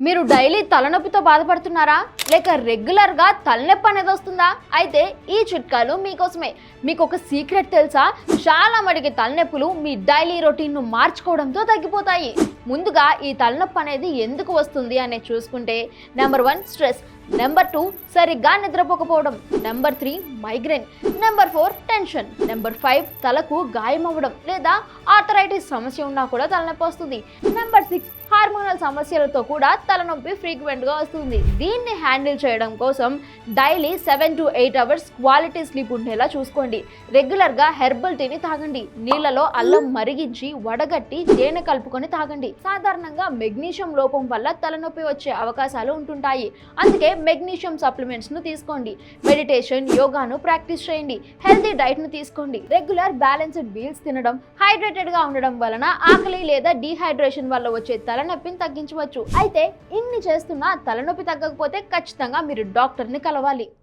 మీరు డైలీ తలనొప్పితో బాధపడుతున్నారా లేక రెగ్యులర్గా తలనొప్పి అనేది వస్తుందా? అయితే ఈ చిట్కాలు మీకోసమే. మీకు ఒక సీక్రెట్ తెలుసా? చాలా మటుకి తలనొప్పులు మీ డైలీ రొటీన్ను మార్చుకోవడంతో తగ్గిపోతాయి. ముందుగా ఈ తలనొప్పి అనేది ఎందుకు వస్తుంది అనేది చూసుకుంటే, నెంబర్ 1 స్ట్రెస్, నెంబర్ 2 సరిగ్గా నిద్రపోకపోవడం, number 3 migraine, number 4 tension, number 5 తలకు గాయం అవ్వడం లేదా ఆర్థరైటిస్ సమస్య ఉన్నా కూడా తలనొప్పి వస్తుంది, నెంబర్ 6 హార్మోనల్ సమస్యలతో కూడా తలనొప్పి ఫ్రీక్వెంట్గా వస్తుంది. దీన్ని హ్యాండిల్ చేయడం కోసం daily 7 to 8 hours quality sleep ఉండేలా చూసుకోండి. రెగ్యులర్గా హెర్బల్ టీని తాగండి. నీళ్ళలో అల్లం మరిగించి వడగట్టి తేనె కలుపుకొని తాగండి. సాధారణంగా మెగ్నీషియం లోపం వల్ల తలనొప్పి వచ్చే అవకాశాలు ఉంటుంటాయి. అందుకే మెగ్నీషియం సప్లిమెంట్స్ ను తీసుకోండి. మెడిటేషన్, యోగాను ప్రాక్టీస్ చేయండి. హెల్తీ డైట్ ను తీసుకోండి. రెగ్యులర్ బ్యాలెన్స్డ్ మీల్స్ తినడం, హైడ్రేటెడ్ గా ఉండడం వలన ఆకలి లేదా డీహైడ్రేషన్ వల్ల వచ్చే తలనొప్పిని తగ్గించవచ్చు. అయితే ఇన్ని చేస్తున్నా తలనొప్పి తగ్గకపోతే ఖచ్చితంగా మీరు డాక్టర్ని కలవాలి.